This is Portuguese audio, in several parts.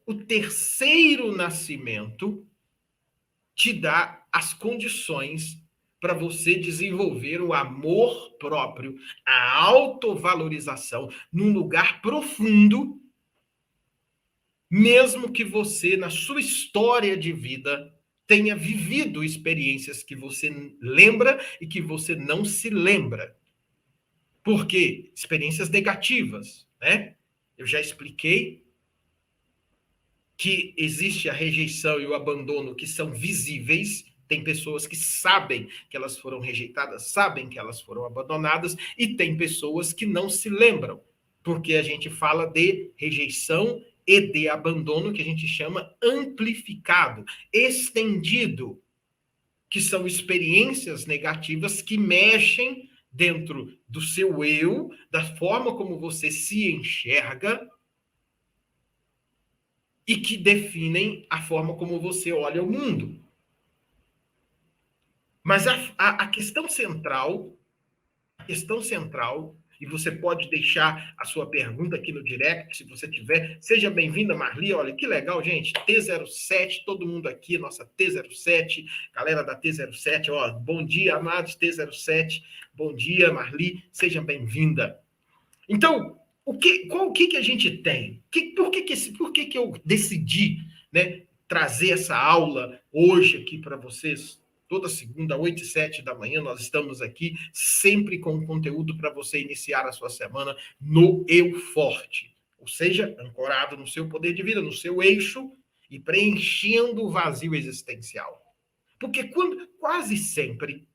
o terceiro nascimento te dá as condições para você desenvolver o amor próprio, a autovalorização num lugar profundo, mesmo que você, na sua história de vida, tenha vivido experiências que você lembra e que você não se lembra. Por quê? Experiências negativas, né? Eu já expliquei que existe a rejeição e o abandono que são visíveis. Tem pessoas que sabem que elas foram rejeitadas, sabem que elas foram abandonadas, e tem pessoas que não se lembram, porque a gente fala de rejeição e de abandono, que a gente chama amplificado, estendido, que são experiências negativas que mexem dentro do seu eu, da forma como você se enxerga, e que definem a forma como você olha o mundo. Mas a questão central, e você pode deixar a sua pergunta aqui no direct, se você tiver. Seja bem-vinda, Marli. Olha, que legal, gente. T07, todo mundo aqui, nossa T07, galera da T07. Ó, bom dia, amados T07. Bom dia, Marli. Seja bem-vinda. Então, o que a gente tem? Por que eu decidi, né, trazer essa aula hoje aqui para vocês? Toda segunda, 8 e 7 da manhã, nós estamos aqui sempre com conteúdo para você iniciar a sua semana no Eu Forte. Ou seja, ancorado no seu poder de vida, no seu eixo e preenchendo o vazio existencial. Porque quase sempre,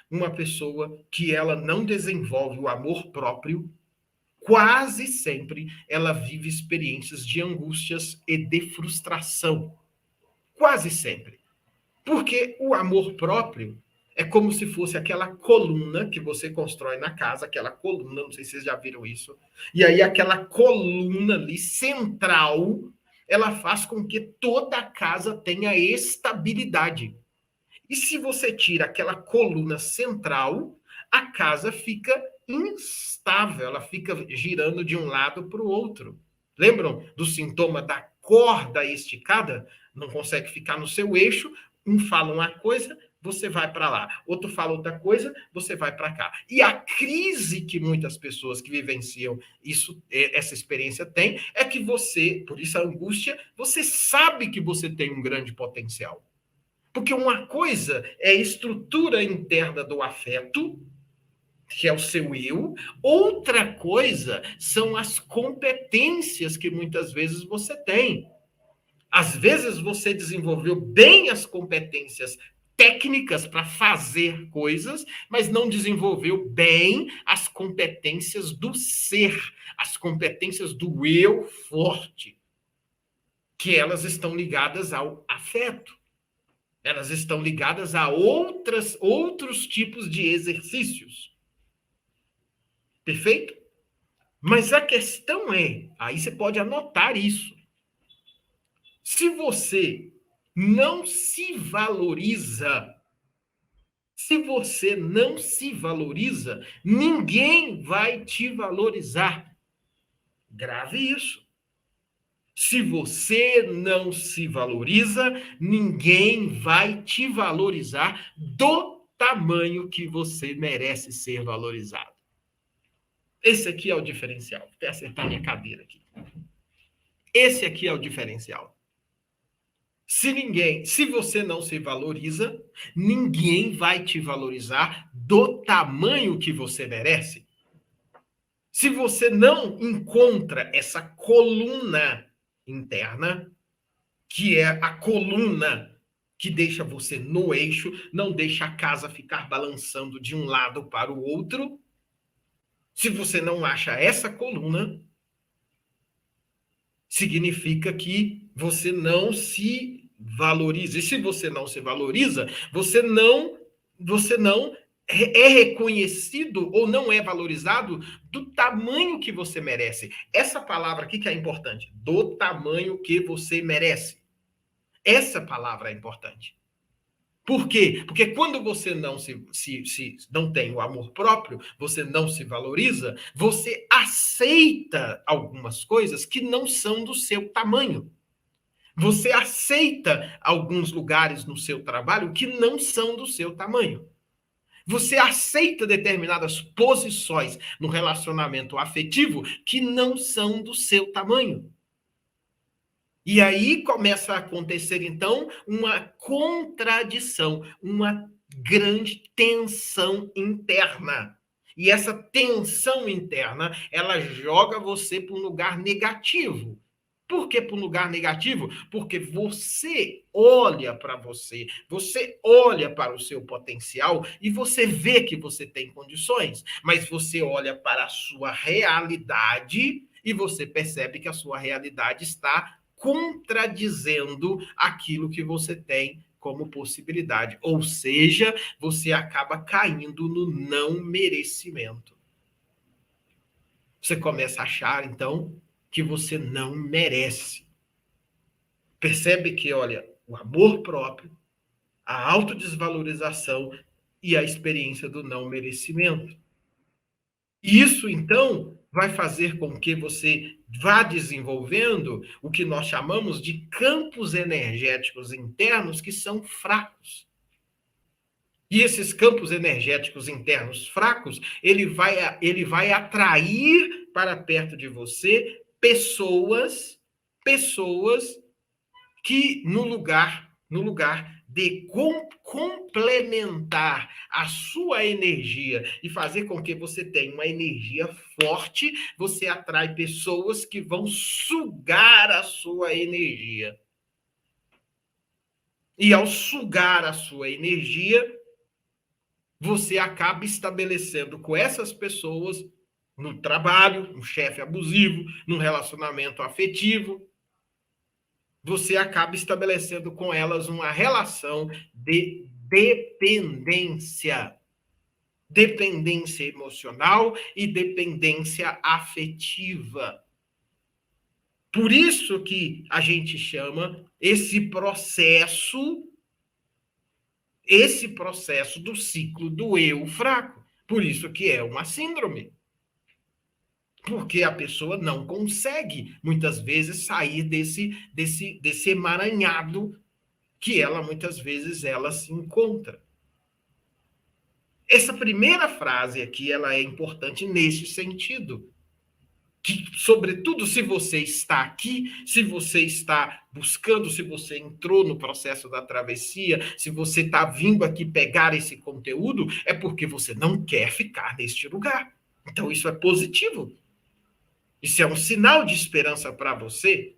uma pessoa que ela não desenvolve o amor próprio, quase sempre ela vive experiências de angústias e de frustração. Quase sempre. Porque o amor próprio é como se fosse aquela coluna que você constrói na casa, aquela coluna, não sei se vocês já viram isso, e aí aquela coluna ali central, ela faz com que toda a casa tenha estabilidade. E se você tira aquela coluna central, a casa fica instável, ela fica girando de um lado para o outro. Lembram do sintoma da corda esticada? Não consegue ficar no seu eixo, um fala uma coisa, você vai para lá. Outro fala outra coisa, você vai para cá. E a crise que muitas pessoas que vivenciam isso, essa experiência têm, é que você, por isso a angústia, você sabe que você tem um grande potencial. Porque uma coisa é a estrutura interna do afeto, que é o seu eu, outra coisa são as competências que muitas vezes você tem. Às vezes você desenvolveu bem as competências técnicas para fazer coisas, mas não desenvolveu bem as competências do ser, as competências do eu forte, que elas estão ligadas ao afeto. Elas estão ligadas a outros tipos de exercícios. Perfeito? Mas a questão é, aí você pode anotar isso. Se você não se valoriza, ninguém vai te valorizar. Grave isso. Se você não se valoriza, ninguém vai te valorizar do tamanho que você merece ser valorizado. Esse aqui é o diferencial. Vou até acertar minha cadeira aqui. Esse aqui é o diferencial. Se você não se valoriza, ninguém vai te valorizar do tamanho que você merece. Se você não encontra essa coluna interna, que é a coluna que deixa você no eixo, não deixa a casa ficar balançando de um lado para o outro. Se você não acha essa coluna, significa que você não se valoriza. E se você não se valoriza, você não é reconhecido ou não é valorizado do tamanho que você merece. Essa palavra aqui que é importante, do tamanho que você merece. Essa palavra é importante. Por quê? Porque quando você não não tem o amor próprio, você não se valoriza, você aceita algumas coisas que não são do seu tamanho. Você aceita alguns lugares no seu trabalho que não são do seu tamanho. Você aceita determinadas posições no relacionamento afetivo que não são do seu tamanho. E aí começa a acontecer, então, uma contradição, uma grande tensão interna. E essa tensão interna, ela joga você para um lugar negativo. Por que para um lugar negativo? Porque você olha para você, você olha para o seu potencial e você vê que você tem condições, mas você olha para a sua realidade e você percebe que a sua realidade está contradizendo aquilo que você tem como possibilidade. Ou seja, você acaba caindo no não merecimento. Você começa a achar, então, que você não merece. Percebe que, olha, o amor próprio, a autodesvalorização e a experiência do não merecimento. E isso, então, vai fazer com que você vá desenvolvendo o que nós chamamos de campos energéticos internos que são fracos. E esses campos energéticos internos fracos, ele vai atrair para perto de você pessoas que no lugar de complementar a sua energia e fazer com que você tenha uma energia forte, você atrai pessoas que vão sugar a sua energia. E ao sugar a sua energia, você acaba estabelecendo com essas pessoas no trabalho, um chefe abusivo, num relacionamento afetivo, você acaba estabelecendo com elas uma relação de dependência. Dependência emocional e dependência afetiva. Por isso que a gente chama esse processo do ciclo do eu fraco. Por isso que é uma síndrome. Porque a pessoa não consegue, muitas vezes, sair desse emaranhado que ela, muitas vezes, ela se encontra. Essa primeira frase aqui, ela é importante nesse sentido. Que, sobretudo, se você está aqui, se você está buscando, se você entrou no processo da travessia, se você está vindo aqui pegar esse conteúdo, é porque você não quer ficar neste lugar. Então, isso é positivo. Isso é um sinal de esperança para você.